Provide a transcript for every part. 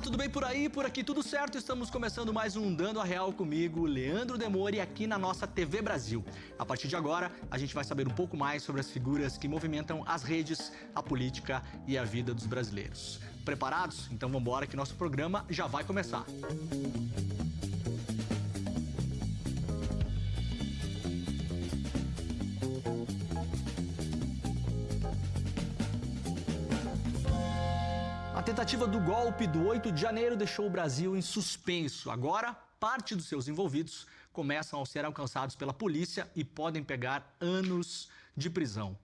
tudo bem por aí? Por aqui tudo certo? Estamos começando mais um Dando a Real comigo, Leandro Demore, aqui na nossa TV Brasil. A partir de agora, a gente vai saber um pouco mais sobre as figuras que movimentam as redes, a política e a vida dos brasileiros. Preparados? Então vamos embora que nosso programa já vai começar. A tentativa do golpe do 8 de janeiro deixou o Brasil em suspenso. Agora, parte dos seus envolvidos começam a ser alcançados pela polícia e podem pegar anos de prisão.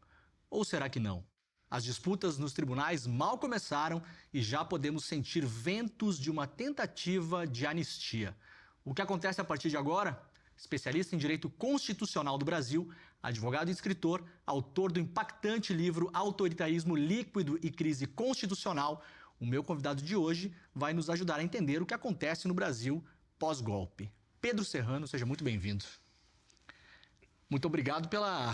Ou será que não? As disputas nos tribunais mal começaram e já podemos sentir ventos de uma tentativa de anistia. O que acontece a partir de agora? Especialista em direito constitucional do Brasil, advogado e escritor, autor do impactante livro Autoritarismo Líquido e Crise Constitucional, o meu convidado de hoje vai nos ajudar a entender o que acontece no Brasil pós-golpe. Pedro Serrano, seja muito bem-vindo. Muito obrigado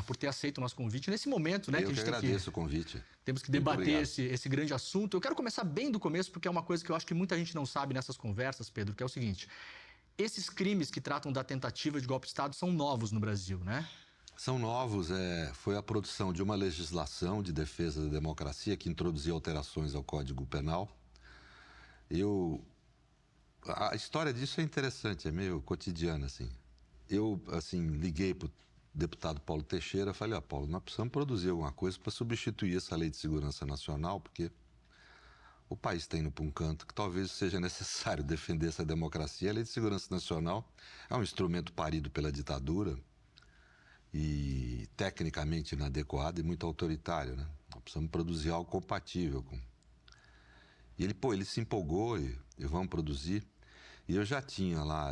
por ter aceito o nosso convite nesse momento, né? Eu que agradeço o convite. Temos que debater esse grande assunto. Eu quero começar bem do começo, porque é uma coisa que eu acho que muita gente não sabe nessas conversas, Pedro, que é o seguinte: esses crimes que tratam da tentativa de golpe de Estado são novos no Brasil, né? São novos, foi a produção de uma legislação de defesa da democracia que introduziu alterações ao Código Penal. A história disso é interessante, é meio cotidiana, assim. Eu, liguei para o deputado Paulo Teixeira e falei, Paulo, nós precisamos produzir alguma coisa para substituir essa Lei de Segurança Nacional, porque o país está indo para um canto que talvez seja necessário defender essa democracia. A Lei de Segurança Nacional é um instrumento parido pela ditadura, e tecnicamente inadequado e muito autoritário, né? Nós precisamos produzir algo compatível com... E ele se empolgou e vamos produzir. E eu já tinha lá,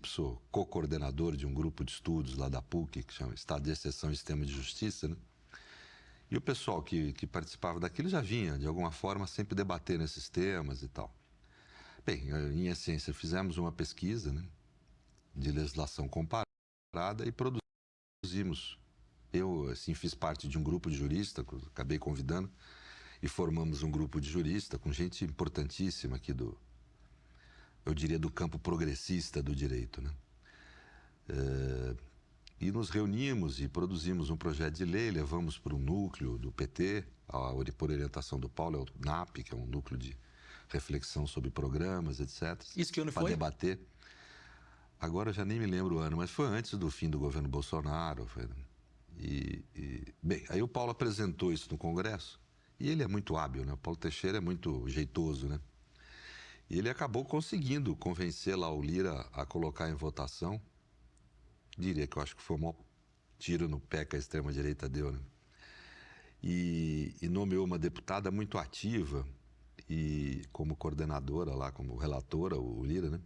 sou co-coordenador de um grupo de estudos lá da PUC, que chama Estado de Exceção e Sistema de Justiça, né? E o pessoal que participava daquilo já vinha, de alguma forma, sempre debatendo esses temas e tal. Bem, em essência, fizemos uma pesquisa, né, de legislação comparada e produzimos. Eu, fiz parte de um grupo de juristas, acabei convidando, e formamos um grupo de juristas com gente importantíssima aqui do campo progressista do direito, né? E nos reunimos e produzimos um projeto de lei, levamos para um núcleo do PT, por orientação do Paulo, é o NAP, que é um núcleo de reflexão sobre programas, etc. Isso que ano foi? Para debater. Agora eu já nem me lembro o ano, mas foi antes do fim do governo Bolsonaro. Bem, aí o Paulo apresentou isso no Congresso, e ele é muito hábil, né? O Paulo Teixeira é muito jeitoso, né? E ele acabou conseguindo convencer lá o Lira a colocar em votação. Diria que eu acho que foi um tiro no pé que a extrema-direita deu, né? E nomeou uma deputada muito ativa, e como coordenadora lá, como relatora, o Lira, né?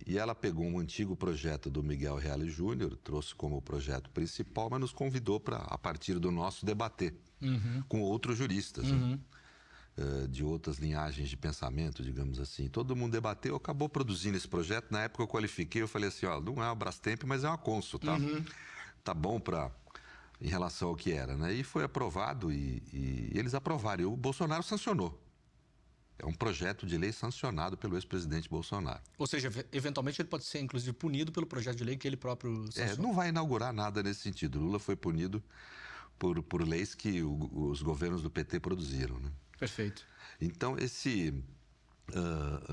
E ela pegou um antigo projeto do Miguel Reale Júnior, trouxe como projeto principal, mas nos convidou para, a partir do nosso, debater com outros juristas, né? De outras linhagens de pensamento, digamos assim. Todo mundo debateu, acabou produzindo esse projeto. Na época eu qualifiquei, eu falei assim, não é uma Brastemp, mas é uma Consul, tá? Tá bom em relação ao que era, né? E foi aprovado e eles aprovaram. E o Bolsonaro sancionou. É um projeto de lei sancionado pelo ex-presidente Bolsonaro. Ou seja, eventualmente ele pode ser, inclusive, punido pelo projeto de lei que ele próprio sancionou. Não vai inaugurar nada nesse sentido. Lula foi punido por leis que os governos do PT produziram, né? Perfeito. Então,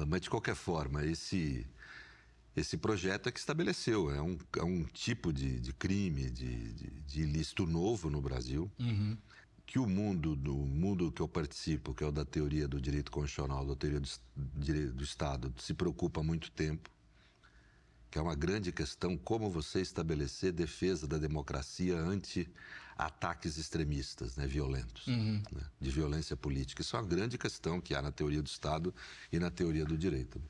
mas de qualquer forma, esse projeto é que estabeleceu, é um tipo de crime, de ilícito novo no Brasil, que o mundo que eu participo, que é o da teoria do direito constitucional, da teoria do Estado, se preocupa há muito tempo, que é uma grande questão, como você estabelecer defesa da democracia ante ataques extremistas, né, violentos, né, de violência política. Isso é uma grande questão que há na teoria do Estado e na teoria do direito.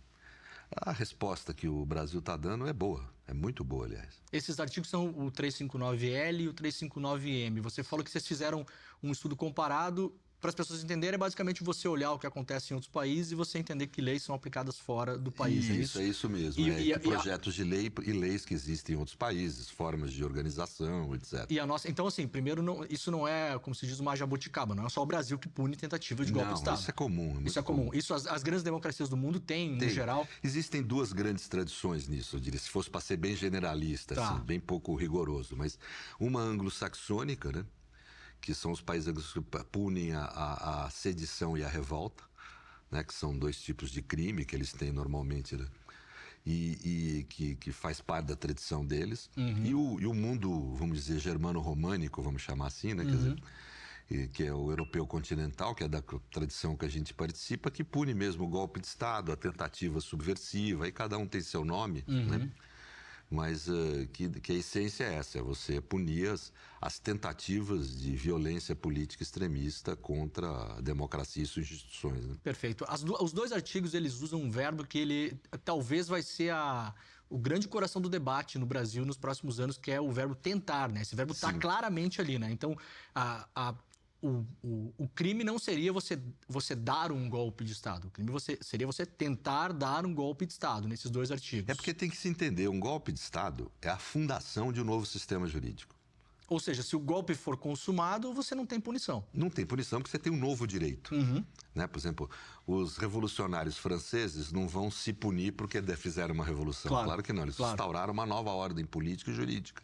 A resposta que o Brasil está dando é boa, é muito boa, aliás. Esses artigos são o 359L e o 359M. Você falou que vocês fizeram um estudo comparado para as pessoas entenderem, é basicamente você olhar o que acontece em outros países e você entender que leis são aplicadas fora do país, Isso, é isso? é isso mesmo. Projetos de lei e leis que existem em outros países, formas de organização, etc. E a nossa, então, assim, primeiro, isso não é, como se diz, uma jabuticaba, não é só o Brasil que pune tentativa de golpe de Estado. Isso é comum. Isso é comum. Isso as grandes democracias do mundo têm, no geral. Existem duas grandes tradições nisso, eu diria, se fosse para ser bem generalista, assim, bem pouco rigoroso, mas uma anglo-saxônica, né? Que são os países que punem a sedição e a revolta, né, que são dois tipos de crime que eles têm normalmente, né, e que faz parte da tradição deles. E o mundo, vamos dizer, germano-românico, vamos chamar assim, né, quer dizer, que é o europeu continental, que é da tradição que a gente participa, que pune mesmo o golpe de Estado, a tentativa subversiva, aí cada um tem seu nome, né? Mas que a essência é essa, é você punir as tentativas de violência política extremista contra a democracia e suas instituições. Né? Perfeito. Os dois artigos, eles usam um verbo que ele talvez vai ser o grande coração do debate no Brasil nos próximos anos, que é o verbo tentar, né? Esse verbo está claramente ali, né? Então, o crime não seria você dar um golpe de Estado. O crime seria você tentar dar um golpe de Estado, nesses dois artigos. É porque tem que se entender, um golpe de Estado é a fundação de um novo sistema jurídico. Ou seja, se o golpe for consumado, você não tem punição. Não tem punição porque você tem um novo direito. Né? Por exemplo, os revolucionários franceses não vão se punir porque fizeram uma revolução. Claro que não, eles instauraram uma nova ordem política e jurídica.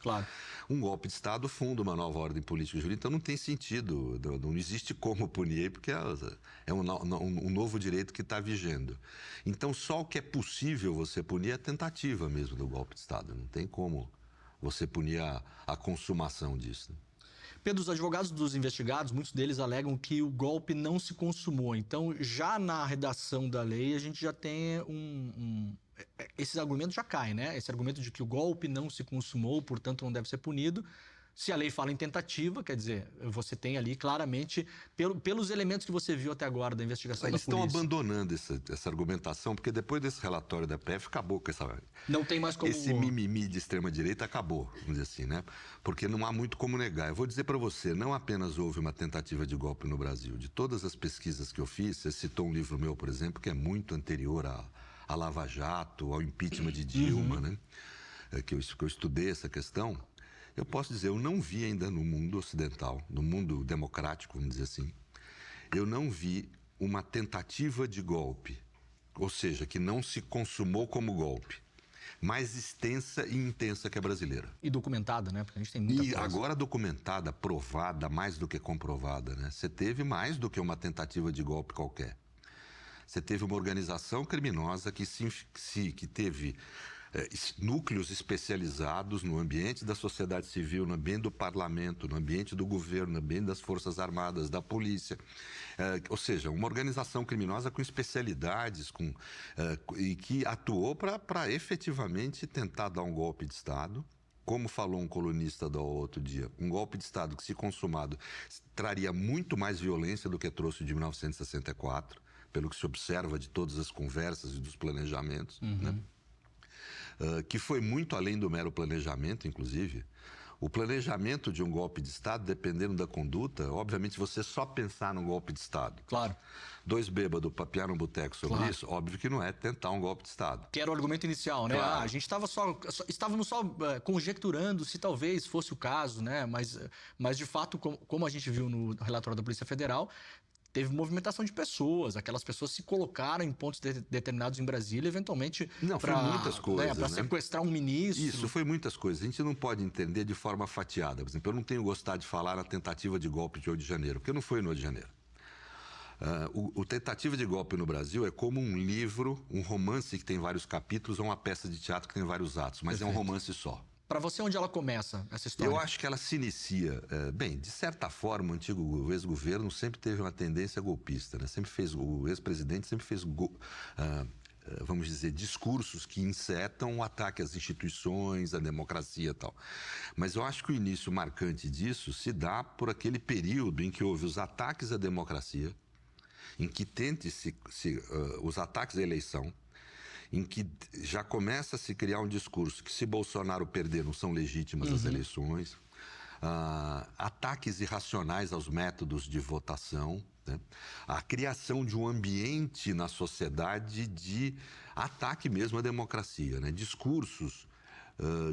Um golpe de Estado funda uma nova ordem política e jurídica, então não tem sentido, não existe como punir, porque é um novo direito que está vigendo. Então só o que é possível você punir é a tentativa mesmo do golpe de Estado, não tem como você punir a consumação disso. Pedro, os advogados dos investigados, muitos deles alegam que o golpe não se consumou. Então, já na redação da lei, a gente já tem esses argumentos já caem, né? Esse argumento de que o golpe não se consumou, portanto não deve ser punido. Se a lei fala em tentativa, quer dizer, você tem ali claramente, pelos elementos que você viu até agora da investigação da polícia. Eles estão abandonando essa argumentação, porque depois desse relatório da PF, acabou com essa... Não tem mais como... Esse mimimi de extrema-direita acabou, vamos dizer assim, né? Porque não há muito como negar. Eu vou dizer para você, não apenas houve uma tentativa de golpe no Brasil. De todas as pesquisas que eu fiz, você citou um livro meu, por exemplo, que é muito anterior à Lava Jato, ao impeachment de Dilma, né? Que eu estudei essa questão. Eu posso dizer, eu não vi ainda no mundo ocidental, no mundo democrático, vamos dizer assim, eu não vi uma tentativa de golpe, ou seja, que não se consumou como golpe, mais extensa e intensa que a brasileira. E documentada, né? Porque a gente tem muita coisa. Agora documentada, provada, mais do que comprovada, né? Você teve mais do que uma tentativa de golpe qualquer. Você teve uma organização criminosa que teve... núcleos especializados no ambiente da sociedade civil, no ambiente do parlamento, no ambiente do governo, no ambiente das forças armadas, da polícia. Ou seja, uma organização criminosa com especialidades e que atuou para efetivamente tentar dar um golpe de Estado. Como falou um colunista do outro dia, um golpe de Estado que, se consumado, traria muito mais violência do que trouxe de 1964, pelo que se observa de todas as conversas e dos planejamentos, né? Que foi muito além do mero planejamento, inclusive. O planejamento de um golpe de Estado, dependendo da conduta, obviamente você só pensar num golpe de Estado. Claro. Dois bêbados papear num boteco sobre isso, óbvio que não é tentar um golpe de Estado. Que era o argumento inicial, né? Claro. A gente estávamos só conjecturando se talvez fosse o caso, né? Mas de fato, como a gente viu no relatório da Polícia Federal, teve movimentação de pessoas, aquelas pessoas se colocaram em pontos determinados em Brasília, eventualmente foi muitas coisas, para sequestrar um ministro. Isso, foi muitas coisas. A gente não pode entender de forma fatiada. Por exemplo, eu não tenho gostado de falar na tentativa de golpe de 8 de janeiro, porque não foi no 8 de janeiro. O tentativa de golpe no Brasil é como um livro, um romance que tem vários capítulos, ou uma peça de teatro que tem vários atos, mas é um romance só. Para você, onde ela começa, essa história? Eu acho que ela se inicia... bem, de certa forma, o ex-governo sempre teve uma tendência golpista, né? O ex-presidente sempre fez, vamos dizer, discursos que insetam o ataque às instituições, à democracia e tal. Mas eu acho que o início marcante disso se dá por aquele período em que houve os ataques à democracia, em que os ataques à eleição, em que já começa a se criar um discurso que, se Bolsonaro perder, não são legítimas as eleições. ataques irracionais aos métodos de votação, né? A criação de um ambiente na sociedade de ataque mesmo à democracia, né? Discursos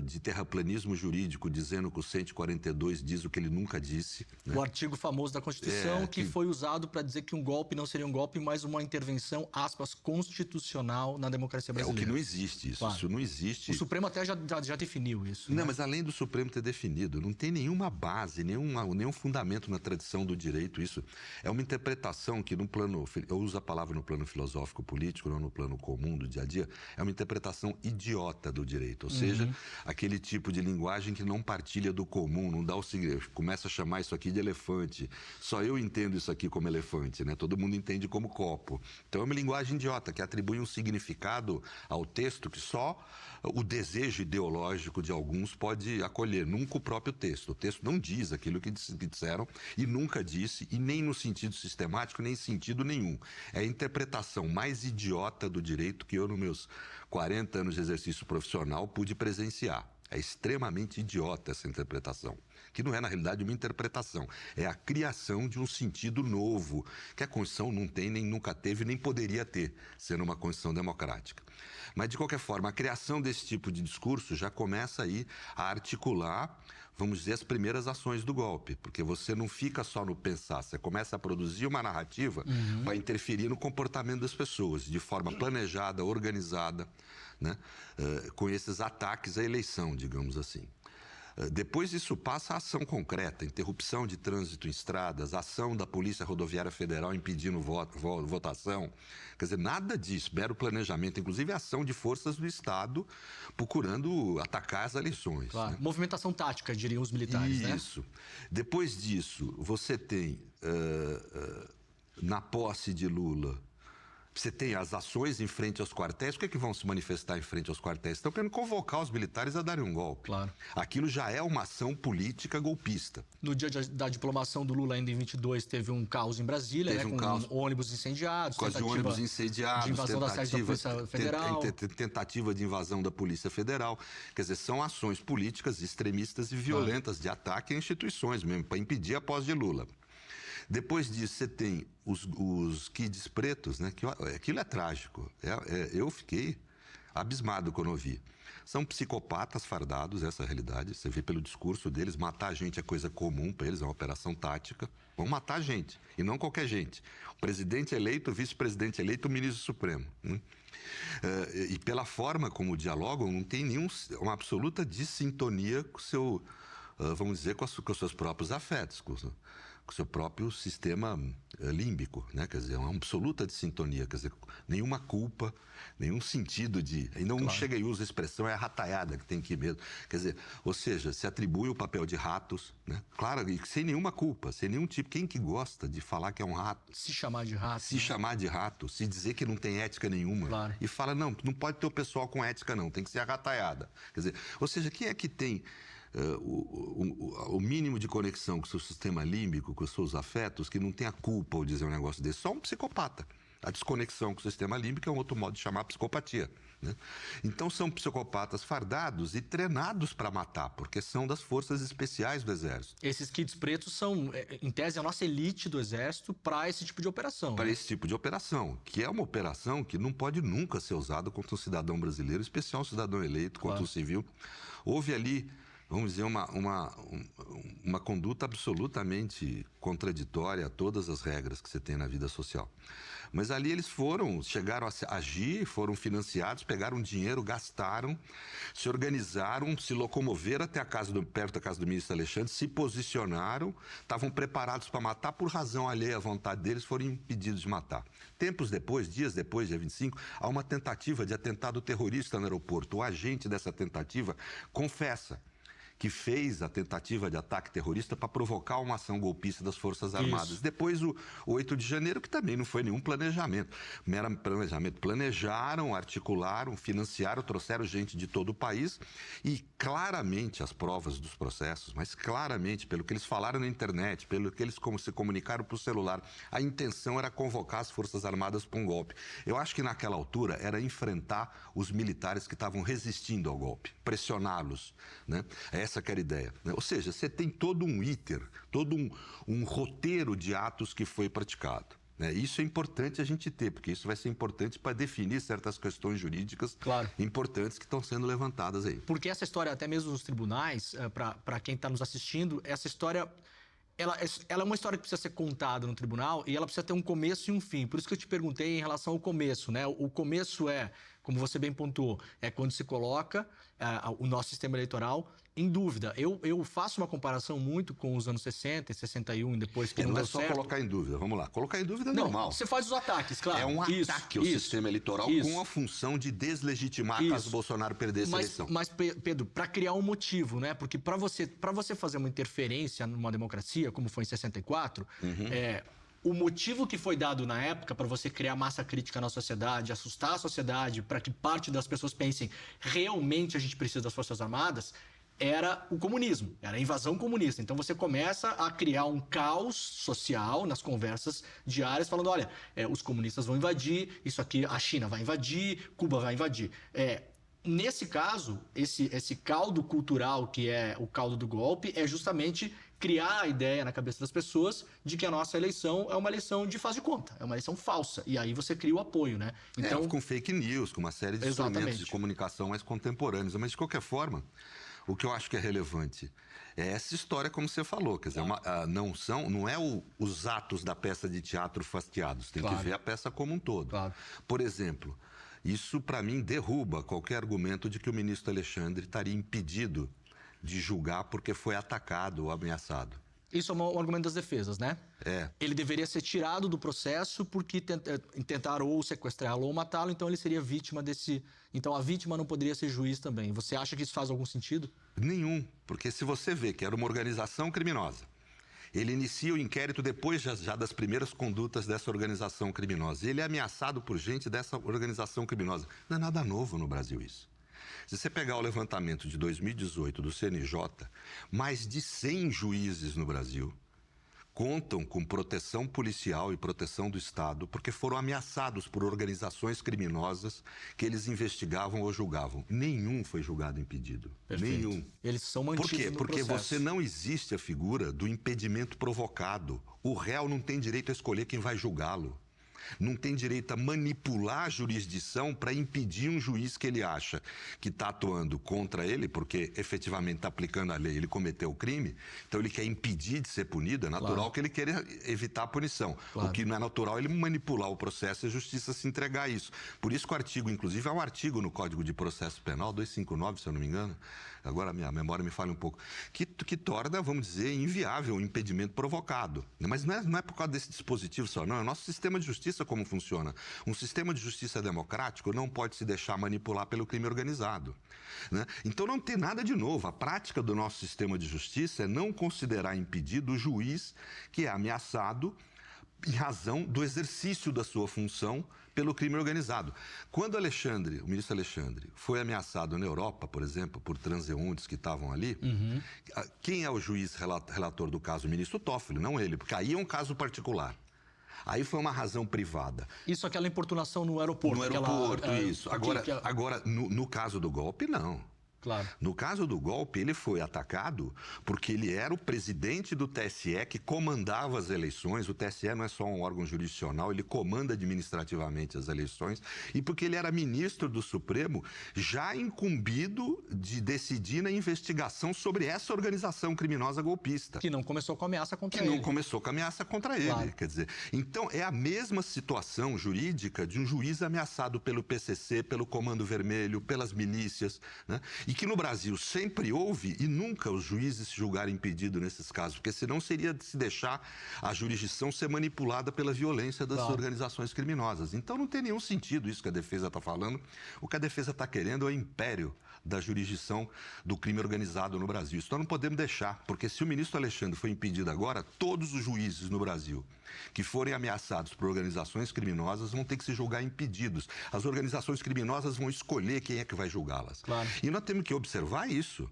de terraplanismo jurídico, dizendo que o 142 diz o que ele nunca disse. Né? O artigo famoso da Constituição que foi usado para dizer que um golpe não seria um golpe, mas uma intervenção, aspas, constitucional na democracia brasileira. É o que não existe isso. Claro. Isso não existe. O Supremo até já definiu isso. Não, né? Mas além do Supremo ter definido, não tem nenhuma base, nenhum fundamento na tradição do direito. Isso é uma interpretação que no plano, eu uso a palavra no plano filosófico político, não no plano comum do dia a dia, é uma interpretação idiota do direito. Ou seja, aquele tipo de linguagem que não partilha do comum, não dá o significado, começa a chamar isso aqui de elefante. Só eu entendo isso aqui como elefante, né? Todo mundo entende como copo. Então é uma linguagem idiota que atribui um significado ao texto que só o desejo ideológico de alguns pode acolher, nunca o próprio texto. O texto não diz aquilo que disseram e nunca disse, e nem no sentido sistemático, nem em sentido nenhum. É a interpretação mais idiota do direito que eu, nos meus 40 anos de exercício profissional, pude presenciar. É extremamente idiota essa interpretação, que não é, na realidade, uma interpretação. É a criação de um sentido novo, que a Constituição não tem, nem nunca teve, nem poderia ter, sendo uma Constituição democrática. Mas, de qualquer forma, a criação desse tipo de discurso já começa aí a articular, vamos dizer, as primeiras ações do golpe, porque você não fica só no pensar, você começa a produzir uma narrativa para interferir no comportamento das pessoas, de forma planejada, organizada, né? Com esses ataques à eleição, digamos assim. Depois isso passa a ação concreta, interrupção de trânsito em estradas, ação da Polícia Rodoviária Federal impedindo votação. Quer dizer, nada disso, mero planejamento, inclusive ação de forças do Estado procurando atacar as eleições. Claro. Né? Movimentação tática, diriam os militares, né? Isso. Depois disso, você tem, na posse de Lula, você tem as ações em frente aos quartéis. O que é que vão se manifestar em frente aos quartéis? Estão querendo convocar os militares a darem um golpe. Claro. Aquilo já é uma ação política golpista. No dia da diplomação do Lula, ainda em 22, teve um caos em Brasília, Teve né, um com caos. ônibus incendiados. Com os ônibus incendiados, de invasão da sede da Polícia Federal. Tentativa de invasão da Polícia Federal. Quer dizer, são ações políticas extremistas e violentas de ataque a instituições mesmo, para impedir a posse de Lula. Depois disso, você tem os kids pretos, né? Aquilo é trágico. Eu fiquei abismado quando eu vi. São psicopatas fardados, essa é a realidade. Você vê pelo discurso deles, matar a gente é coisa comum para eles, é uma operação tática. Vão matar a gente, e não qualquer gente. O presidente eleito, o vice-presidente eleito, o ministro supremo. E pela forma como dialogam, não tem uma absoluta dissintonia com o seu, vamos dizer, com os seus próprios afetos, com o seu próprio sistema límbico, né? Quer dizer, uma absoluta dissintonia, quer dizer, nenhuma culpa, nenhum sentido de... Ainda não chega e usa a expressão, é a rataiada que tem que ir mesmo. Quer dizer, ou seja, se atribui o papel de ratos, né? Claro, e sem nenhuma culpa, sem nenhum tipo. Quem que gosta de falar que é um rato? Se chamar de rato. Se chamar de rato, se dizer que não tem ética nenhuma. Claro. E fala, não pode ter o pessoal com ética não, tem que ser a rataiada. Quer dizer, ou seja, quem é que tem... o mínimo de conexão com o seu sistema límbico, com os seus afetos, que não tem a culpa ao dizer um negócio desse, só um psicopata. A desconexão com o sistema límbico é um outro modo de chamar psicopatia. Né? Então são psicopatas fardados e treinados para matar, porque são das forças especiais do Exército. Esses kids pretos são, em tese, a nossa elite do Exército para esse tipo de operação. Para esse tipo de operação, que é uma operação que não pode nunca ser usada contra um cidadão brasileiro, especial um cidadão eleito, contra um civil. Houve ali... vamos dizer, uma conduta absolutamente contraditória a todas as regras que você tem na vida social. Mas ali eles chegaram a agir, foram financiados, pegaram dinheiro, gastaram, se organizaram, se locomoveram até perto da casa do ministro Alexandre, se posicionaram, estavam preparados para matar, por razão alheia à vontade deles, foram impedidos de matar. Tempos depois, dias depois, dia 25, há uma tentativa de atentado terrorista no aeroporto. O agente dessa tentativa confessa que fez a tentativa de ataque terrorista para provocar uma ação golpista das Forças Armadas. Isso. Depois o 8 de janeiro, que também não foi nenhum planejamento. Mero planejamento. Planejaram, articularam, financiaram, trouxeram gente de todo o país e claramente as provas dos processos, mas claramente, pelo que eles falaram na internet, pelo que eles se comunicaram por celular, a intenção era convocar as Forças Armadas para um golpe. Eu acho que naquela altura era enfrentar os militares que estavam resistindo ao golpe, pressioná-los, né? Essa que era a ideia, né? Ou seja, você tem todo um todo um roteiro de atos que foi praticado. Isso é importante a gente ter, porque isso vai ser importante para definir certas questões jurídicas importantes que estão sendo levantadas aí. Porque essa história, até mesmo nos tribunais, para quem está nos assistindo, essa história, ela é uma história que precisa ser contada no tribunal e ela precisa ter um começo e um fim. Por isso que eu te perguntei em relação ao começo, né? O começo é, como você bem pontuou, é quando se coloca o nosso sistema eleitoral em dúvida. Eu faço uma comparação muito com os anos 60 e 61, depois que não deu certo. Não é só colocar em dúvida, vamos lá. Colocar em dúvida é normal. Você faz os ataques, claro. É um ataque ao sistema eleitoral com a função de deslegitimar caso Bolsonaro perdesse a eleição. Mas, Pedro, para criar um motivo, né? Porque para você fazer uma interferência numa democracia, como foi em 64, o motivo que foi dado na época para você criar massa crítica na sociedade, assustar a sociedade, para que parte das pessoas pensem realmente a gente precisa das Forças Armadas, era o comunismo, era a invasão comunista. Então você começa a criar um caos social nas conversas diárias, falando, olha, os comunistas vão invadir, isso aqui a China vai invadir, Cuba vai invadir. Nesse caso, esse caldo cultural, que é o caldo do golpe, é justamente criar a ideia na cabeça das pessoas de que a nossa eleição é uma eleição de faz de conta, é uma eleição falsa. E aí você cria o apoio, né? Então, com fake news, com uma série de instrumentos de comunicação mais contemporâneos. Mas, de qualquer forma, o que eu acho que é relevante é essa história, como você falou. Quer dizer, não é os atos da peça de teatro fastiados. Tem que ver a peça como um todo. Por exemplo, isso, para mim, derruba qualquer argumento de que o ministro Alexandre estaria impedido de julgar porque foi atacado ou ameaçado. Isso é um argumento das defesas, né? Ele deveria ser tirado do processo porque tentaram ou sequestrá-lo ou matá-lo, então ele seria vítima desse... Então a vítima não poderia ser juiz também. Você acha que isso faz algum sentido? Nenhum, porque se você vê que era uma organização criminosa, ele inicia o inquérito depois já das primeiras condutas dessa organização criminosa. Ele é ameaçado por gente dessa organização criminosa. Não é nada novo no Brasil isso. Se você pegar o levantamento de 2018 do CNJ, mais de 100 juízes no Brasil contam com proteção policial e proteção do Estado porque foram ameaçados por organizações criminosas que eles investigavam ou julgavam. Nenhum foi julgado impedido. Perfeito. Nenhum. Eles são mantidos no processo. Porque você não existe a figura do impedimento provocado. O réu não tem direito a escolher quem vai julgá-lo. Não tem direito a manipular a jurisdição para impedir um juiz que ele acha que está atuando contra ele, porque efetivamente está aplicando a lei, ele cometeu o crime, então ele quer impedir de ser punido. É natural que ele queira evitar a punição. O que não é natural é ele manipular o processo e a justiça se entregar a isso. Por isso que o artigo, inclusive, é um artigo no Código de Processo Penal, 259, se eu não me engano, agora a minha memória me falha um pouco, que torna, vamos dizer, inviável o impedimento provocado. Mas não é por causa desse dispositivo só, não. É o nosso sistema de justiça como funciona. Um sistema de justiça democrático não pode se deixar manipular pelo crime organizado, né? Então não tem nada de novo. A prática do nosso sistema de justiça é não considerar impedido o juiz que é ameaçado em razão do exercício da sua função pelo crime organizado. Quando o ministro Alexandre, foi ameaçado na Europa, por exemplo, por transeuntes que estavam ali, quem é o juiz relator do caso? O ministro Toffoli, não ele, porque aí é um caso particular. Aí foi uma razão privada. Isso, aquela importunação no aeroporto. No aeroporto, isso. Agora, no caso do golpe, não. Claro. No caso do golpe, ele foi atacado porque ele era o presidente do TSE que comandava as eleições. O TSE não é só um órgão jurisdicional, ele comanda administrativamente as eleições. E porque ele era ministro do Supremo, já incumbido de decidir na investigação sobre essa organização criminosa golpista. Que não começou com ameaça contra ele. Que não começou com ameaça contra ele. Quer dizer, então é a mesma situação jurídica de um juiz ameaçado pelo PCC, pelo Comando Vermelho, pelas milícias, né? E que no Brasil sempre houve e nunca os juízes se julgaram impedidos nesses casos, porque senão seria de se deixar a jurisdição ser manipulada pela violência das organizações criminosas. Então não tem nenhum sentido isso que a defesa está falando. O que a defesa está querendo é o império da jurisdição do crime organizado no Brasil. Isso nós não podemos deixar, porque se o ministro Alexandre foi impedido agora, todos os juízes no Brasil que forem ameaçados por organizações criminosas vão ter que se julgar impedidos. As organizações criminosas vão escolher quem é que vai julgá-las. E nós temos que observar isso.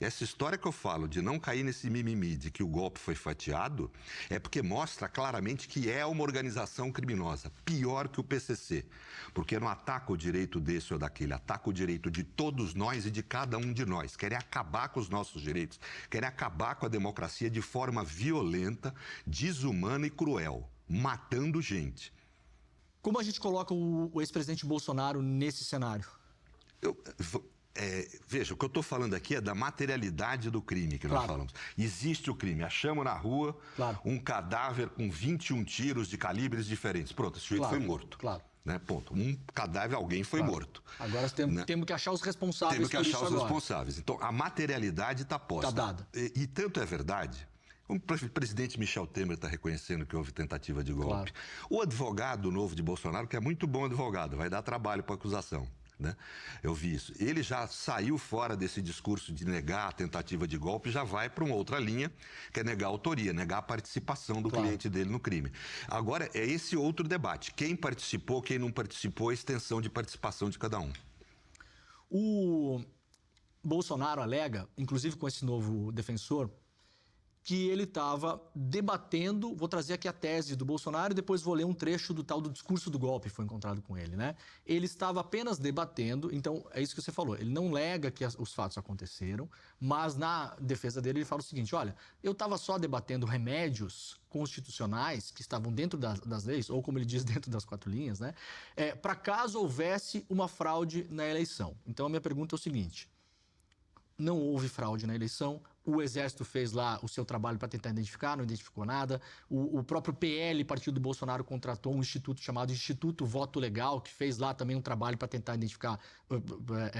Essa história que eu falo de não cair nesse mimimi de que o golpe foi fatiado é porque mostra claramente que é uma organização criminosa, pior que o PCC, porque não ataca o direito desse ou daquele, ataca o direito de todos nós e de cada um de nós. Querem acabar com os nossos direitos, querem acabar com a democracia de forma violenta, desumana e cruel, matando gente. Como a gente coloca o ex-presidente Bolsonaro nesse cenário? Veja, o que eu estou falando aqui é da materialidade do crime que nós falamos. Existe o crime, achamos na rua um cadáver com 21 tiros de calibres diferentes. Pronto, esse sujeito foi morto. Né? Ponto. Um cadáver, alguém foi morto. Agora temos que achar os responsáveis. Temos que achar os responsáveis. Então, a materialidade está posta. Está dada. E tanto é verdade. O presidente Michel Temer está reconhecendo que houve tentativa de golpe. O advogado novo de Bolsonaro, que é muito bom advogado, vai dar trabalho para a acusação. Né? Eu vi isso. Ele já saiu fora desse discurso de negar a tentativa de golpe, já vai para uma outra linha, que é negar a autoria, negar a participação do cliente dele no crime. Agora, é esse outro debate. Quem participou, quem não participou, a extensão de participação de cada um. O Bolsonaro alega, inclusive com esse novo defensor, que ele estava debatendo, vou trazer aqui a tese do Bolsonaro e depois vou ler um trecho do tal do discurso do golpe que foi encontrado com ele, né? Ele estava apenas debatendo, então é isso que você falou, ele não nega que os fatos aconteceram, mas na defesa dele ele fala o seguinte, olha, eu estava só debatendo remédios constitucionais que estavam dentro das leis, ou como ele diz, dentro das 4 linhas, né? Para caso houvesse uma fraude na eleição. Então a minha pergunta é o seguinte, não houve fraude na eleição, o Exército fez lá o seu trabalho para tentar identificar, não identificou nada. O próprio PL, partido do Bolsonaro, contratou um instituto chamado Instituto Voto Legal, que fez lá também um trabalho para tentar identificar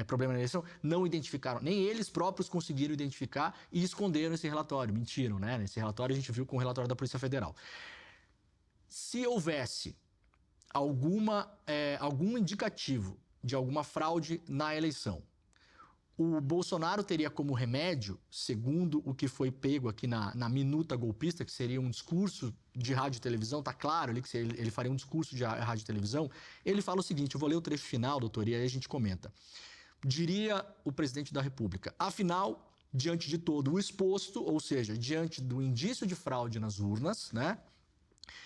problema na eleição. Não identificaram, nem eles próprios conseguiram identificar e esconderam esse relatório, mentiram, né? Nesse relatório a gente viu com o relatório da Polícia Federal. Se houvesse algum indicativo de alguma fraude na eleição, o Bolsonaro teria como remédio, segundo o que foi pego aqui na minuta golpista, que seria um discurso de rádio e televisão, está claro ali que ele faria um discurso de rádio e televisão, ele fala o seguinte, eu vou ler o trecho final, doutor, e aí a gente comenta. Diria o presidente da República, afinal, diante de todo o exposto, ou seja, diante do indício de fraude nas urnas, né?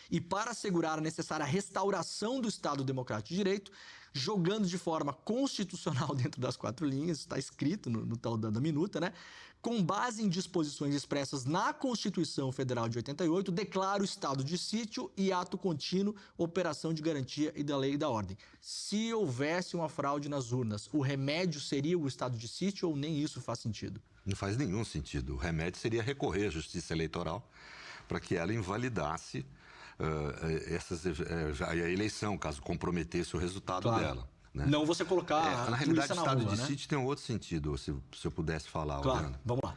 E para assegurar a necessária restauração do Estado Democrático de Direito, jogando de forma constitucional dentro das 4 linhas, está escrito no tal da minuta, né? Com base em disposições expressas na Constituição Federal de 88, declara o estado de sítio e ato contínuo, operação de garantia e da lei e da ordem. Se houvesse uma fraude nas urnas, o remédio seria o estado de sítio ou nem isso faz sentido? Não faz nenhum sentido. O remédio seria recorrer à Justiça Eleitoral para que ela invalidasse a eleição, caso comprometesse o resultado dela. Né? Não você colocar na realidade, o estado rua, de sítio tem um outro sentido, se eu pudesse falar. Orlando. Vamos lá.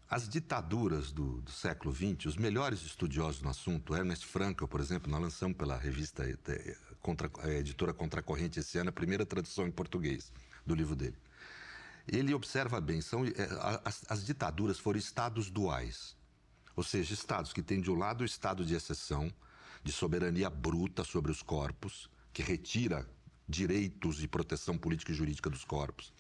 As ditaduras do século XX, os melhores estudiosos no assunto, Ernest Frankl, por exemplo, nós lançamos pela revista editora Contracorrente esse ano a primeira tradução em português do livro dele. Ele observa bem, as ditaduras foram estados duais. Ou seja, estados que têm de um lado o estado de exceção, de soberania bruta sobre os corpos, que retira direitos e proteção política e jurídica dos corpos.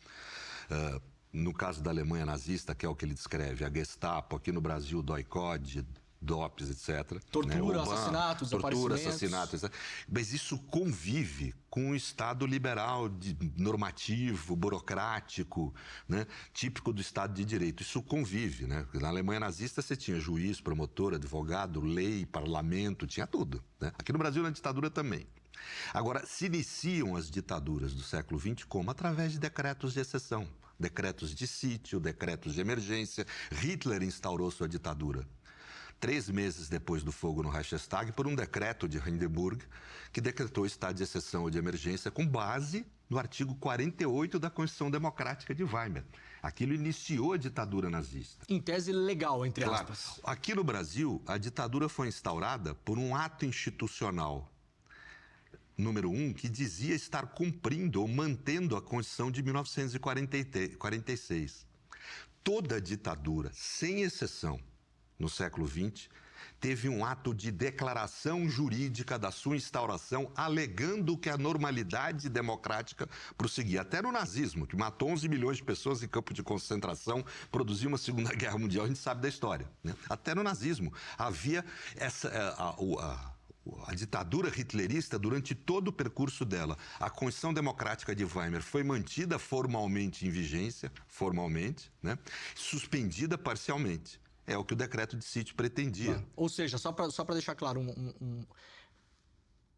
No caso da Alemanha nazista, que é o que ele descreve, a Gestapo, aqui no Brasil, o DOI-CODE, DOPS, etc. Tortura, assassinatos, tortura, assassinatos, etc. Mas isso convive com um Estado liberal, normativo, burocrático, né? Típico do Estado de Direito. Isso convive, né? Na Alemanha nazista você tinha juiz, promotor, advogado, lei, parlamento, tinha tudo. Né? Aqui no Brasil, na ditadura também. Agora, se iniciam as ditaduras do século XX como? Através de decretos de exceção, decretos de sítio, decretos de emergência. Hitler instaurou sua ditadura 3 meses depois do fogo no Reichstag, por um decreto de Hindenburg, que decretou estado de exceção ou de emergência com base no artigo 48 da Constituição Democrática de Weimar. Aquilo iniciou a ditadura nazista. Em tese legal, entre aspas. Aqui no Brasil, a ditadura foi instaurada por um ato institucional, número 1, que dizia estar cumprindo ou mantendo a Constituição de 1946. Toda ditadura, sem exceção, no século XX, teve um ato de declaração jurídica da sua instauração, alegando que a normalidade democrática prosseguia. Até no nazismo, que matou 11 milhões de pessoas em campo de concentração, produziu uma Segunda Guerra Mundial, a gente sabe da história, né? Até no nazismo havia a ditadura hitlerista, durante todo o percurso dela, a Constituição Democrática de Weimar foi mantida formalmente em vigência, né? Suspendida parcialmente. É o que o decreto de sítio pretendia. Claro. Ou seja, só para deixar claro,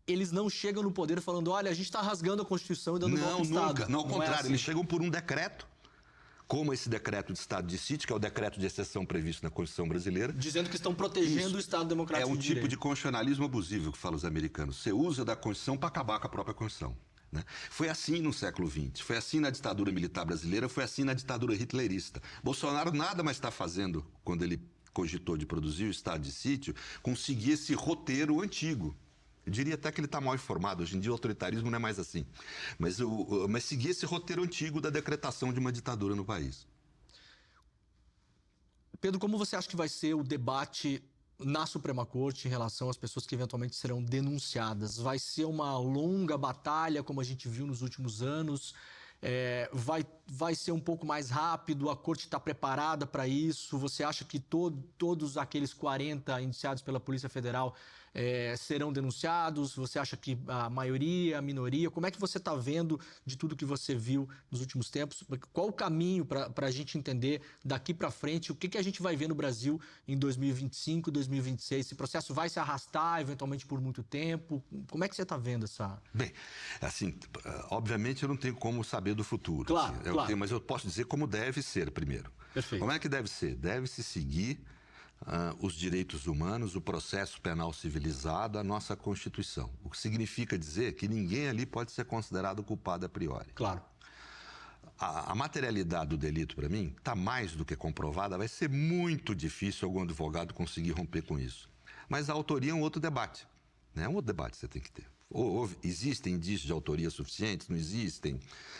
eles não chegam no poder falando, olha, a gente está rasgando a Constituição e dando golpe de Estado. Nunca. Não, ao contrário, assim. Eles chegam por um decreto, como esse decreto de estado de sítio, que é o decreto de exceção previsto na Constituição brasileira. Dizendo que estão protegendo o Estado Democrático de Direito. É um tipo de constitucionalismo abusivo que falam os americanos. Você usa da Constituição para acabar com a própria Constituição. Né? Foi assim no século XX, foi assim na ditadura militar brasileira, foi assim na ditadura hitlerista. Bolsonaro nada mais está fazendo, quando ele cogitou de produzir o estado de sítio, conseguir esse roteiro antigo. Eu diria até que ele está mal informado. Hoje em dia o autoritarismo não é mais assim. Mas seguir esse roteiro antigo da decretação de uma ditadura no país. Pedro, como você acha que vai ser o debate na Suprema Corte em relação às pessoas que eventualmente serão denunciadas? Vai ser uma longa batalha, como a gente viu nos últimos anos? Vai ser um pouco mais rápido? A Corte está preparada para isso? Você acha que todos aqueles 40 indiciados pela Polícia Federal serão denunciados? Você acha que a maioria, a minoria? Como é que você está vendo de tudo que você viu nos últimos tempos? Qual o caminho para a gente entender daqui para frente o que a gente vai ver no Brasil em 2025, 2026? Esse processo vai se arrastar eventualmente por muito tempo? Como é que você está vendo essa... Bem, assim, obviamente eu não tenho como saber do futuro. Claro, assim, claro. Mas eu posso dizer como deve ser primeiro. Perfeito. Como é que deve ser? Deve-se seguir os direitos humanos, o processo penal civilizado, a nossa Constituição. O que significa dizer que ninguém ali pode ser considerado culpado a priori. Claro. A materialidade do delito, para mim, está mais do que comprovada. Vai ser muito difícil algum advogado conseguir romper com isso. Mas a autoria é um outro debate. Né? É um outro debate que você tem que ter. Existem indícios de autoria suficientes? Não existem?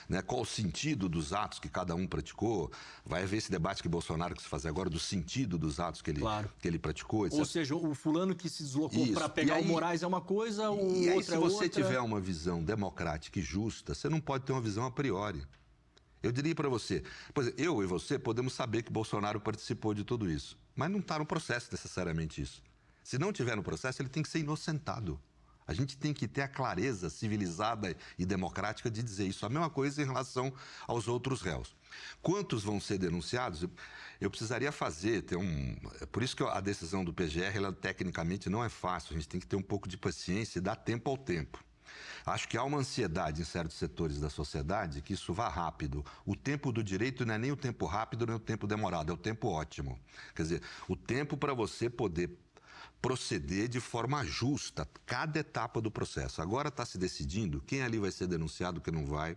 Né? Qual o sentido dos atos que cada um praticou? Vai haver esse debate que Bolsonaro quis fazer agora do sentido dos atos que ele praticou, etc. Ou seja, o fulano que se deslocou para pegar o Moraes é uma coisa, o outro é outra. Se você tiver uma visão democrática e justa, você não pode ter uma visão a priori. Eu diria para você, por exemplo, eu e você podemos saber que Bolsonaro participou de tudo isso, mas não está no processo necessariamente isso. Se não tiver no processo, ele tem que ser inocentado. A gente tem que ter a clareza civilizada e democrática de dizer isso. A mesma coisa em relação aos outros réus. Quantos vão ser denunciados? Eu precisaria Por isso que a decisão do PGR, ela tecnicamente não é fácil. A gente tem que ter um pouco de paciência e dar tempo ao tempo. Acho que há uma ansiedade em certos setores da sociedade que isso vá rápido. O tempo do direito não é nem o tempo rápido, nem o tempo demorado, é o tempo ótimo. Quer dizer, o tempo para você poder proceder de forma justa, cada etapa do processo. Agora está se decidindo quem ali vai ser denunciado, quem não vai.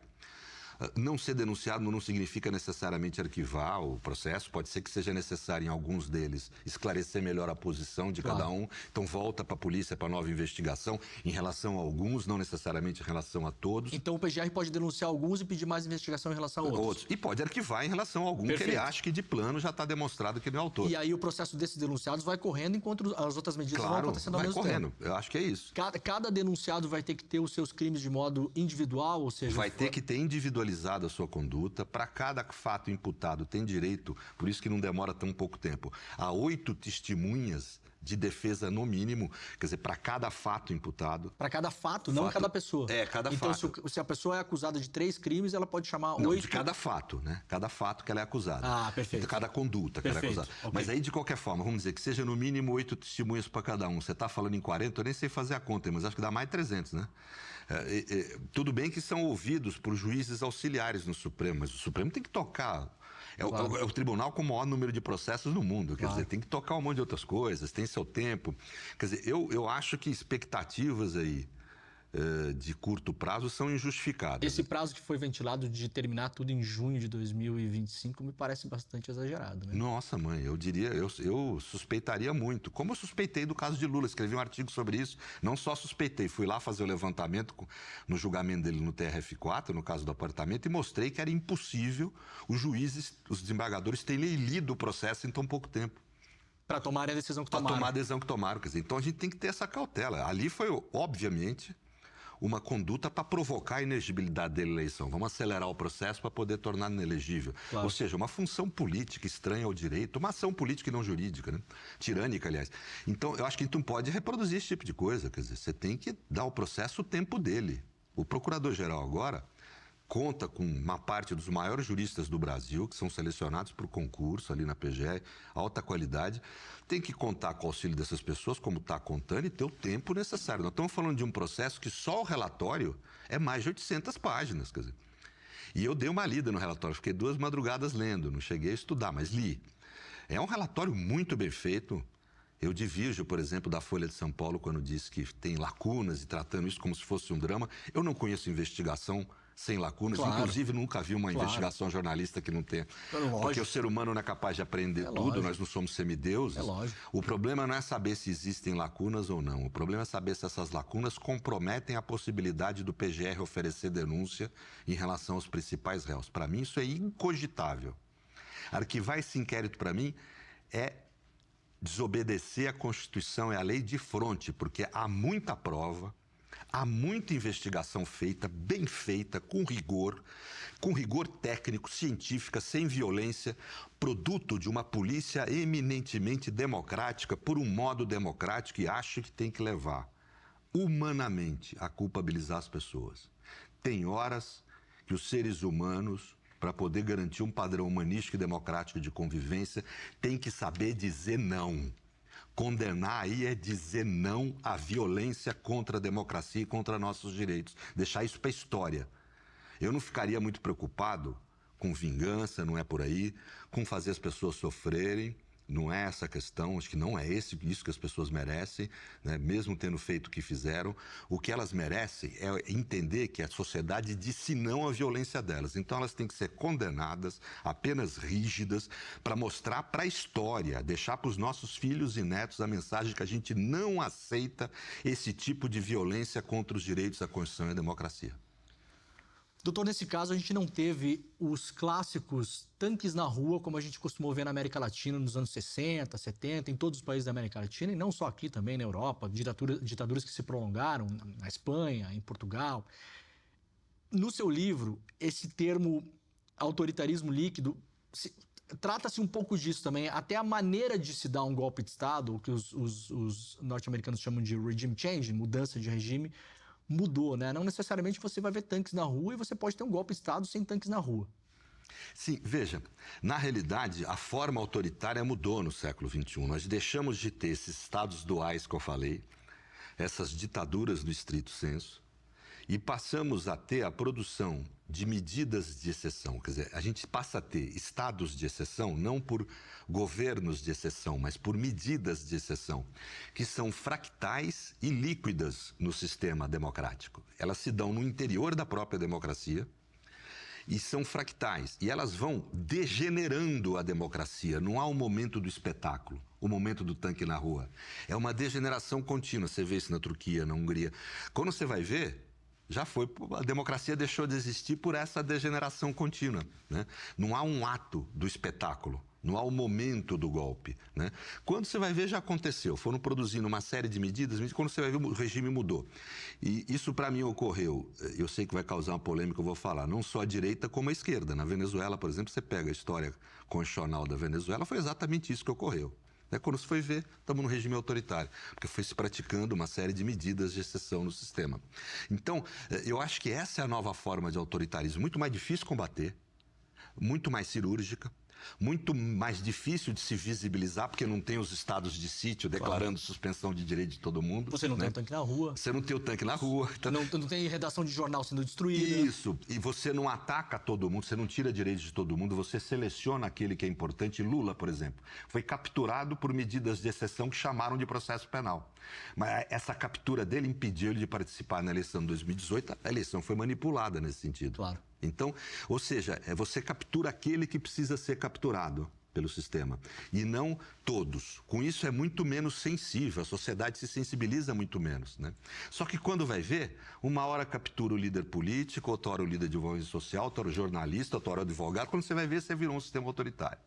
Não ser denunciado não significa necessariamente arquivar o processo, pode ser que seja necessário em alguns deles esclarecer melhor a posição de cada um, então volta para a polícia para nova investigação em relação a alguns, não necessariamente em relação a todos. Então o PGR pode denunciar alguns e pedir mais investigação em relação a outros. E pode arquivar em relação a algum que ele acha que de plano já está demonstrado que ele é autor. E aí o processo desses denunciados vai correndo enquanto as outras medidas vão acontecendo ao mesmo tempo. Eu acho que é isso. Cada denunciado vai ter que ter os seus crimes de modo individual, ou seja... Vai ter que ter individualizado a sua conduta. Para cada fato imputado tem direito, por isso que não demora tão pouco tempo, a 8 testemunhas de defesa no mínimo, quer dizer, para cada fato imputado. Para cada fato, não cada pessoa. Cada então, fato. Então, se a pessoa é acusada de 3 crimes, ela pode chamar 8... Não, de cada fato, né? Cada fato que ela é acusada. Ah, perfeito. De cada conduta que ela é acusada. Okay. Mas aí, de qualquer forma, vamos dizer que seja no mínimo 8 testemunhas para cada um. Você está falando em 40, eu nem sei fazer a conta, mas acho que dá mais de 300, né? Tudo bem que são ouvidos por juízes auxiliares no Supremo, mas o Supremo tem que tocar... É o tribunal com o maior número de processos no mundo. Quer dizer, tem que tocar um monte de outras coisas, tem seu tempo. Quer dizer, eu acho que expectativas aí de curto prazo são injustificadas. Esse prazo que foi ventilado de terminar tudo em junho de 2025 me parece bastante exagerado, né? Nossa, mãe, eu diria, eu suspeitaria muito. Como eu suspeitei do caso de Lula, escrevi um artigo sobre isso. Não só suspeitei, fui lá fazer o levantamento no julgamento dele no TRF4, no caso do apartamento, e mostrei que era impossível os juízes, os desembargadores terem lido o processo em tão pouco tempo. Para tomarem a decisão que Para tomaram. tomar a decisão que tomaram. Quer dizer, então a gente tem que ter essa cautela. Ali foi, obviamente, uma conduta para provocar a inegibilidade da eleição. Vamos acelerar o processo para poder tornar inelegível. Claro. Ou seja, uma função política estranha ao direito, uma ação política e não jurídica, né? Tirânica, aliás. Então, eu acho que a gente não pode reproduzir esse tipo de coisa. Quer dizer, você tem que dar ao processo o tempo dele. O procurador-geral agora conta com uma parte dos maiores juristas do Brasil, que são selecionados por concurso ali na PGE, alta qualidade. Tem que contar com o auxílio dessas pessoas, como está contando, e ter o tempo necessário. Nós estamos falando de um processo que só o relatório é mais de 800 páginas. Quer dizer. E eu dei uma lida no relatório, fiquei 2 madrugadas lendo, não cheguei a estudar, mas li. É um relatório muito bem feito. Eu divirjo, por exemplo, da Folha de São Paulo, quando diz que tem lacunas e tratando isso como se fosse um drama. Eu não conheço investigação sem lacunas, claro. Inclusive nunca vi uma investigação jornalista que não tenha. Porque o ser humano não é capaz de aprender tudo, lógico. Nós não somos semideuses. É lógico. O problema não é saber se existem lacunas ou não, o problema é saber se essas lacunas comprometem a possibilidade do PGR oferecer denúncia em relação aos principais réus. Para mim isso é incogitável. Arquivar esse inquérito para mim é desobedecer a Constituição e a lei de fronte, porque há muita prova, há muita investigação feita, bem feita, com rigor técnico, científica, sem violência, produto de uma polícia eminentemente democrática, por um modo democrático, e acho que tem que levar humanamente a culpabilizar as pessoas. Tem horas que os seres humanos, para poder garantir um padrão humanístico e democrático de convivência, tem que saber dizer não. Condenar aí é dizer não à violência contra a democracia e contra nossos direitos. Deixar isso para a história. Eu não ficaria muito preocupado com vingança, não é por aí, com fazer as pessoas sofrerem. Não é essa a questão, acho que não é isso que as pessoas merecem, né? Mesmo tendo feito o que fizeram. O que elas merecem é entender que a sociedade disse não à violência delas. Então elas têm que ser condenadas, apenas rígidas, para mostrar para a história, deixar para os nossos filhos e netos a mensagem que a gente não aceita esse tipo de violência contra os direitos, a Constituição e a democracia. Doutor, nesse caso a gente não teve os clássicos tanques na rua, como a gente costumou ver na América Latina nos anos 60, 70, em todos os países da América Latina, e não só aqui também na Europa, ditaduras que se prolongaram na Espanha, em Portugal. No seu livro, esse termo autoritarismo líquido, trata-se um pouco disso também, até a maneira de se dar um golpe de Estado, o que os norte-americanos chamam de regime change, mudança de regime, mudou, né? Não necessariamente você vai ver tanques na rua e você pode ter um golpe de Estado sem tanques na rua. Sim, veja, na realidade, a forma autoritária mudou no século XXI. Nós deixamos de ter esses estados duais que eu falei, essas ditaduras no estrito senso, e passamos a ter a produção de medidas de exceção. Quer dizer, a gente passa a ter estados de exceção, não por governos de exceção, mas por medidas de exceção, que são fractais e líquidas no sistema democrático. Elas se dão no interior da própria democracia e são fractais. E elas vão degenerando a democracia. Não há um momento do espetáculo, o momento do tanque na rua. É uma degeneração contínua. Você vê isso na Turquia, na Hungria. Quando você vai ver, já foi, a democracia deixou de existir por essa degeneração contínua, né? Não há um ato do espetáculo, não há um momento do golpe, né? Quando você vai ver, já aconteceu. Foram produzindo uma série de medidas, quando você vai ver, o regime mudou. E isso, para mim, ocorreu, eu sei que vai causar uma polêmica, eu vou falar, não só a direita como a esquerda. Na Venezuela, por exemplo, você pega a história constitucional da Venezuela, foi exatamente isso que ocorreu. Quando se foi ver, estamos num regime autoritário, porque foi se praticando uma série de medidas de exceção no sistema. Então, eu acho que essa é a nova forma de autoritarismo, muito mais difícil de combater, muito mais cirúrgica, muito mais difícil de se visibilizar, porque não tem os estados de sítio declarando suspensão de direito de todo mundo. Você não tem o tanque na rua. Você não tem o tanque na rua. Então... Não tem redação de jornal sendo destruída. Isso. E você não ataca todo mundo, você não tira direitos de todo mundo, você seleciona aquele que é importante. Lula, por exemplo, foi capturado por medidas de exceção que chamaram de processo penal. Mas essa captura dele impediu ele de participar na eleição de 2018. A eleição foi manipulada nesse sentido. Claro. Então, ou seja, você captura aquele que precisa ser capturado pelo sistema, e não todos. Com isso é muito menos sensível, a sociedade se sensibiliza muito menos, né? Só que quando vai ver, uma hora captura o líder político, outra hora o líder de movimento social, outra hora o jornalista, outra hora o advogado, quando você vai ver, você virou um sistema autoritário.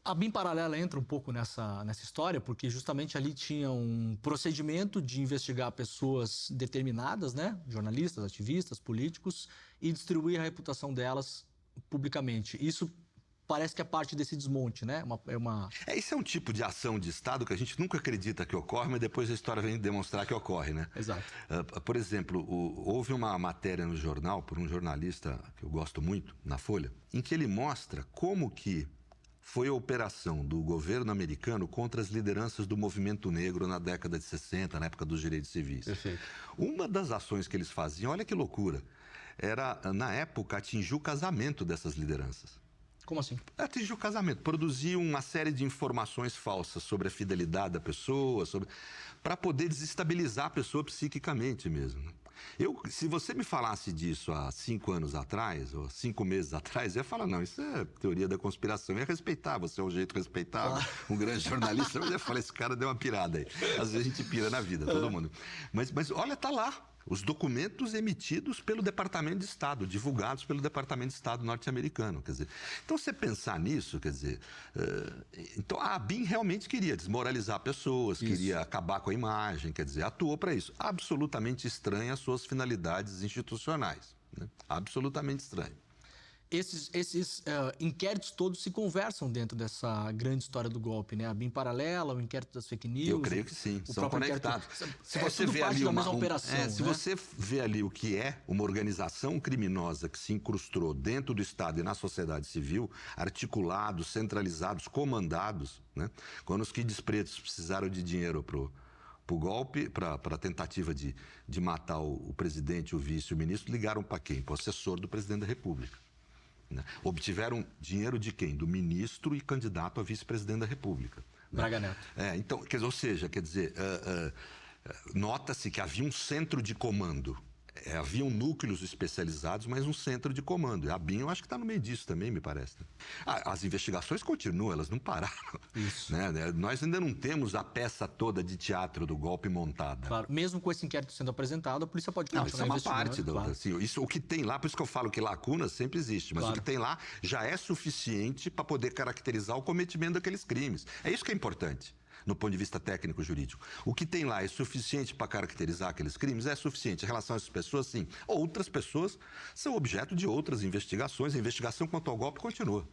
A BIM Paralela entra um pouco nessa história, porque justamente ali tinha um procedimento de investigar pessoas determinadas, né? Jornalistas, ativistas, políticos, e distribuir a reputação delas publicamente. Isso parece que é parte desse desmonte, né? Esse é um tipo de ação de Estado que a gente nunca acredita que ocorre, mas depois a história vem demonstrar que ocorre, né? Exato. Por exemplo, houve uma matéria no jornal, por um jornalista que eu gosto muito, na Folha, em que ele mostra como que foi a operação do governo americano contra as lideranças do movimento negro na década de 60, na época dos direitos civis. Perfeito. Uma das ações que eles faziam, olha que loucura, era, na época, atingir o casamento dessas lideranças. Como assim? Atingir o casamento, produzir uma série de informações falsas sobre a fidelidade da pessoa, para poder desestabilizar a pessoa psiquicamente mesmo. Se você me falasse disso há 5 anos atrás, ou 5 meses atrás, eu ia falar, não, isso é teoria da conspiração. Eu ia respeitar, você é um jeito respeitável, um grande jornalista, mas eu ia falar, esse cara deu uma pirada aí. Às vezes a gente pira na vida, todo mundo. Mas olha, tá lá. Os documentos emitidos pelo Departamento de Estado, divulgados pelo Departamento de Estado norte-americano, quer dizer. Então, você pensar nisso, quer dizer... então, a ABIN realmente queria desmoralizar pessoas, queria acabar com a imagem, quer dizer, atuou para isso. Absolutamente estranha às suas finalidades institucionais, né? Absolutamente estranho. Esses inquéritos todos se conversam dentro dessa grande história do golpe, né? A BIM Paralela, o inquérito das fake news... Eu creio que sim, são conectados. Se você vê ali se você vê ali o que é uma organização criminosa que se incrustou dentro do Estado e na sociedade civil, articulados, centralizados, comandados, né? Quando os Kids Pretos precisaram de dinheiro para o golpe, para a tentativa de matar o presidente, o vice e o ministro, ligaram para quem? Para o assessor do presidente da República. Obtiveram dinheiro de quem? Do ministro e candidato a vice-presidente da República. Braga Neto. Então, quer dizer, nota-se que havia um centro de comando. Haviam núcleos especializados, mas um centro de comando. A BIM, eu acho que está no meio disso também, me parece. As investigações continuam, elas não pararam. Isso. Né? Nós ainda não temos a peça toda de teatro do golpe montada. Claro, mesmo com esse inquérito sendo apresentado, a polícia pode continuar investigando. Isso é uma parte claro. assim, o que tem lá, por isso que eu falo que lacunas sempre existe, mas claro, o que tem lá já é suficiente para poder caracterizar o cometimento daqueles crimes. É isso que é importante, no ponto de vista técnico-jurídico. O que tem lá é suficiente para caracterizar aqueles crimes? É suficiente. Em relação a essas pessoas, sim. Outras pessoas são objeto de outras investigações. A investigação quanto ao golpe continua.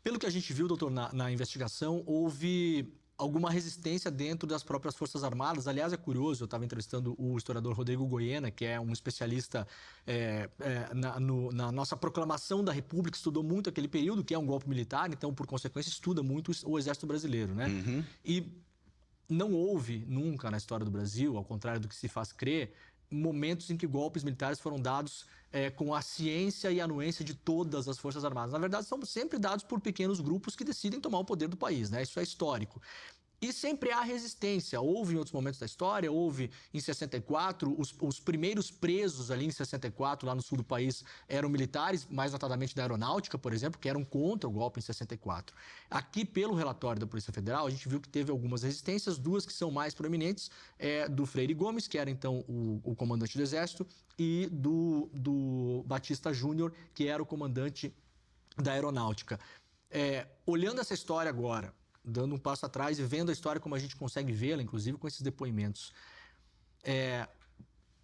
Pelo que a gente viu, doutor, na investigação, houve alguma resistência dentro das próprias Forças Armadas. Aliás, é curioso, eu estava entrevistando o historiador Rodrigo Goiena, que é um especialista na nossa proclamação da República, estudou muito aquele período, que é um golpe militar, então, por consequência, estuda muito o Exército Brasileiro, né? Uhum. E não houve nunca na história do Brasil, ao contrário do que se faz crer, momentos em que golpes militares foram dados com a ciência e anuência de todas as Forças Armadas. Na verdade, são sempre dados por pequenos grupos que decidem tomar o poder do país, né? Isso é histórico. E sempre há resistência. Houve em outros momentos da história, houve em 64, os primeiros presos ali em 64, lá no sul do país, eram militares, mais notadamente da Aeronáutica, por exemplo, que eram contra o golpe em 64. Aqui, pelo relatório da Polícia Federal, a gente viu que teve algumas resistências, duas que são mais proeminentes, do Freire Gomes, que era então o comandante do Exército, e do Batista Júnior, que era o comandante da Aeronáutica. Olhando essa história agora, dando um passo atrás e vendo a história como a gente consegue vê-la, inclusive com esses depoimentos.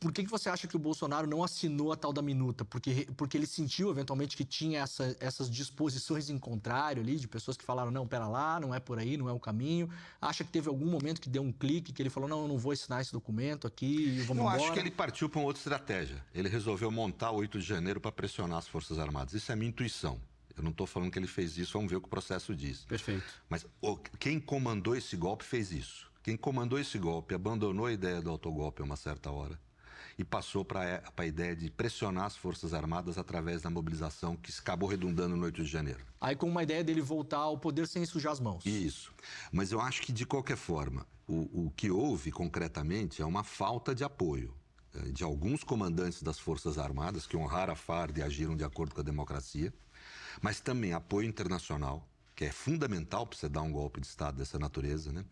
Por que você acha que o Bolsonaro não assinou a tal da minuta? Porque ele sentiu, eventualmente, que tinha essas disposições em contrário ali, de pessoas que falaram, não, pera lá, não é por aí, não é o caminho. Acha que teve algum momento que deu um clique, que ele falou, não, eu não vou assinar esse documento aqui, vamos embora? Eu acho que ele partiu para uma outra estratégia. Ele resolveu montar o 8 de janeiro para pressionar as Forças Armadas. Isso é a minha intuição. Eu não estou falando que ele fez isso, vamos ver o que o processo diz. Perfeito. Mas quem comandou esse golpe fez isso. Quem comandou esse golpe abandonou a ideia do autogolpe a uma certa hora e passou para a ideia de pressionar as Forças Armadas através da mobilização que acabou redundando no 8 de janeiro. Aí com uma ideia dele voltar ao poder sem sujar as mãos. Isso. Mas eu acho que, de qualquer forma, o que houve concretamente é uma falta de apoio de alguns comandantes das Forças Armadas que honraram a farda e agiram de acordo com a democracia, mas também apoio internacional, que é fundamental para você dar um golpe de Estado dessa natureza, né?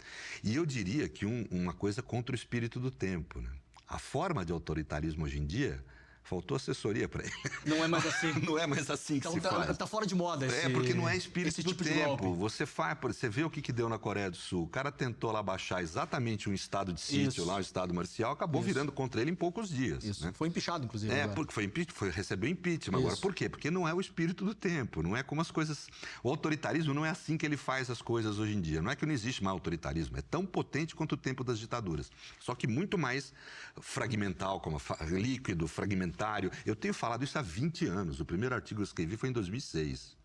E eu diria que uma coisa contra o espírito do tempo, né? A forma de autoritarismo hoje em dia Faltou assessoria para ele. Não é mais assim. Não é mais assim que Então se faz. tá fora de moda Porque não é espírito esse do tipo de tempo. golpe. Você vê o que deu na Coreia do Sul. O cara tentou lá baixar exatamente um estado de sítio, lá um estado marcial, acabou virando contra ele em poucos dias. Isso. Né? Foi empichado, inclusive. Porque recebeu impeachment. Agora, por quê? Porque não é o espírito do tempo. Não é como as coisas... O autoritarismo não é assim que ele faz as coisas hoje em dia. Não é que não existe mais autoritarismo. É tão potente quanto o tempo das ditaduras. Só que muito mais fragmental, como líquido, fragmentário. Eu tenho falado isso há 20 anos. O primeiro artigo que eu escrevi foi em 2006.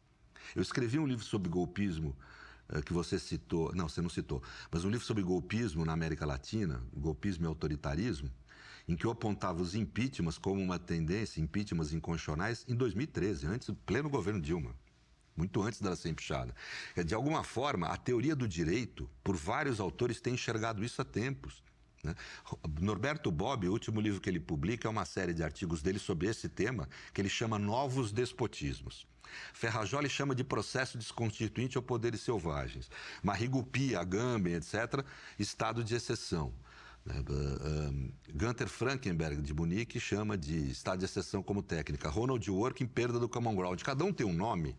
Eu escrevi um livro sobre golpismo, que você citou... Não, você não citou. Mas um livro sobre golpismo na América Latina, golpismo e autoritarismo, em que eu apontava os impeachments como uma tendência, impeachments inconstitucionais, em 2013, antes do pleno governo Dilma. Muito antes dela ser empichada. De alguma forma, a teoria do direito, por vários autores, tem enxergado isso há tempos. Né? Norberto Bobbio, o último livro que ele publica é uma série de artigos dele sobre esse tema, que ele chama Novos Despotismos. Ferrajoli chama de processo desconstituinte ou poderes selvagens. Marigopi, Agamben, etc., estado de exceção. Gunther Frankenberg, de Munique, chama de estado de exceção como técnica. Ronald Dworkin, perda do common ground. Cada um tem um nome,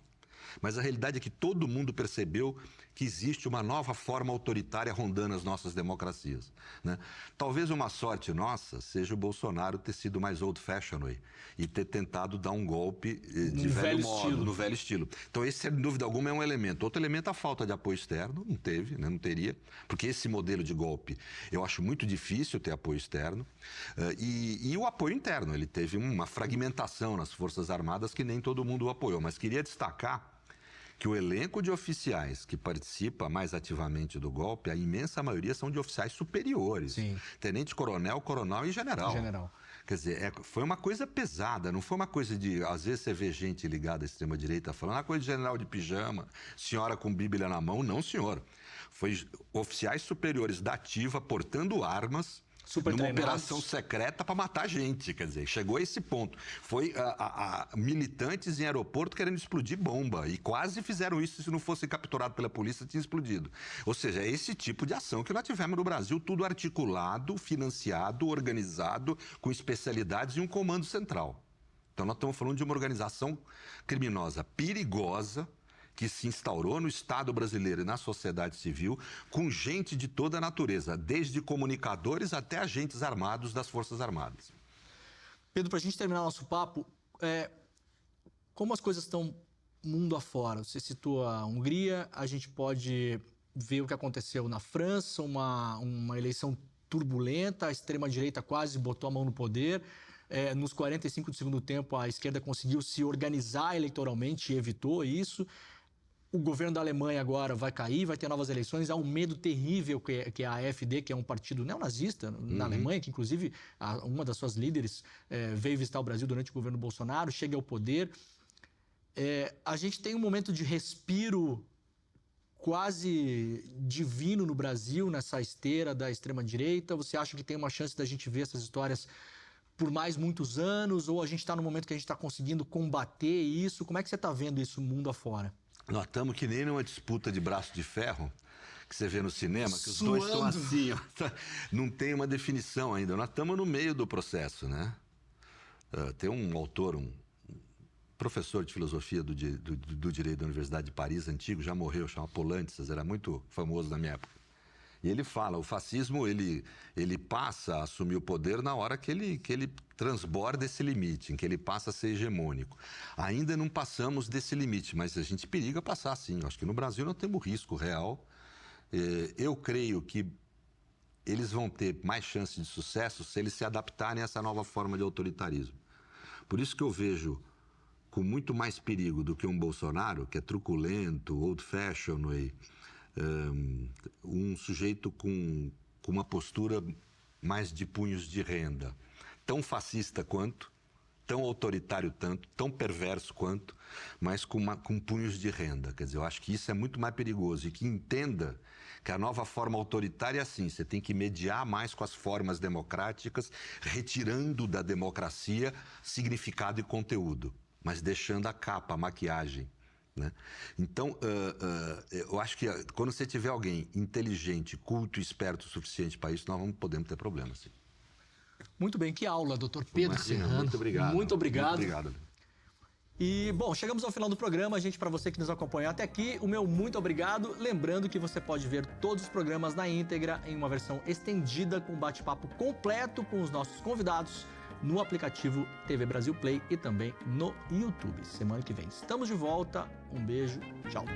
mas a realidade é que todo mundo percebeu que existe uma nova forma autoritária rondando as nossas democracias. Né? Talvez uma sorte nossa seja o Bolsonaro ter sido mais old-fashioned e ter tentado dar um golpe de velho modo, no velho estilo. Então esse, sem dúvida alguma, é um elemento. Outro elemento é a falta de apoio externo. Não teve, né? Não teria, porque esse modelo de golpe eu acho muito difícil ter apoio externo. E o apoio interno, ele teve uma fragmentação nas Forças Armadas que nem todo mundo o apoiou, mas queria destacar que o elenco de oficiais que participa mais ativamente do golpe, a imensa maioria são de oficiais superiores. Sim. Tenente-coronel, coronel e general. Quer dizer, foi uma coisa pesada, não foi uma coisa de... Às vezes você vê gente ligada à extrema-direita falando coisa de general de pijama, senhora com bíblia na mão. Não, senhor. Foi oficiais superiores da ativa portando armas numa operação secreta para matar gente, quer dizer, chegou a esse ponto. Foi militantes em aeroporto querendo explodir bomba e quase fizeram isso. Se não fosse capturado pela polícia, tinha explodido. Ou seja, é esse tipo de ação que nós tivemos no Brasil, tudo articulado, financiado, organizado, com especialidades e um comando central. Então nós estamos falando de uma organização criminosa perigosa, que se instaurou no Estado brasileiro e na sociedade civil, com gente de toda a natureza, desde comunicadores até agentes armados das Forças Armadas. Pedro, para a gente terminar nosso papo, como as coisas estão mundo afora? Você citou a Hungria, a gente pode ver o que aconteceu na França, uma eleição turbulenta, a extrema-direita quase botou a mão no poder. Nos 45 do segundo tempo, a esquerda conseguiu se organizar eleitoralmente e evitou isso. O governo da Alemanha agora vai cair, vai ter novas eleições. Há um medo terrível que é a AfD, que é um partido neonazista na Alemanha, que inclusive uma das suas líderes veio visitar o Brasil durante o governo Bolsonaro, chega ao poder. A gente tem um momento de respiro quase divino no Brasil, nessa esteira da extrema-direita. Você acha que tem uma chance da gente ver essas histórias por mais muitos anos? Ou a gente está no momento que a gente está conseguindo combater isso? Como é que você está vendo isso mundo afora? Nós estamos que nem numa disputa de braço de ferro que você vê no cinema, que os dois estão assim, ó, não tem uma definição ainda. Nós estamos no meio do processo, né? Tem um autor, um professor de filosofia do direito da Universidade de Paris, antigo, já morreu, chama Polantzas, era muito famoso na minha época. E ele fala, o fascismo, ele passa a assumir o poder na hora que ele transborda esse limite, em que ele passa a ser hegemônico. Ainda não passamos desse limite, mas a gente periga passar, sim. Acho que no Brasil nós temos risco real. Eu creio que eles vão ter mais chance de sucesso se eles se adaptarem a essa nova forma de autoritarismo. Por isso que eu vejo com muito mais perigo do que um Bolsonaro, que é truculento, old-fashioned, um sujeito com uma postura mais de punhos de renda, tão fascista quanto, tão autoritário tanto, tão perverso quanto, mas com punhos de renda. Quer dizer, eu acho que isso é muito mais perigoso e que entenda que a nova forma autoritária é assim, você tem que mediar mais com as formas democráticas, retirando da democracia significado e conteúdo, mas deixando a capa, a maquiagem. Né? Então, eu acho que quando você tiver alguém inteligente, culto e esperto o suficiente para isso, nós podemos ter problemas. Sim. Muito bem, que aula, doutor Pedro Imagina, Serrano. muito obrigado. Muito obrigado. Muito obrigado. E, bom, chegamos ao final do programa. Gente, para você que nos acompanhou até aqui, o meu muito obrigado. Lembrando que você pode ver todos os programas na íntegra em uma versão estendida com bate-papo completo com os nossos convidados no aplicativo TV Brasil Play e também no YouTube. Semana que vem estamos de volta. Um beijo. Tchau.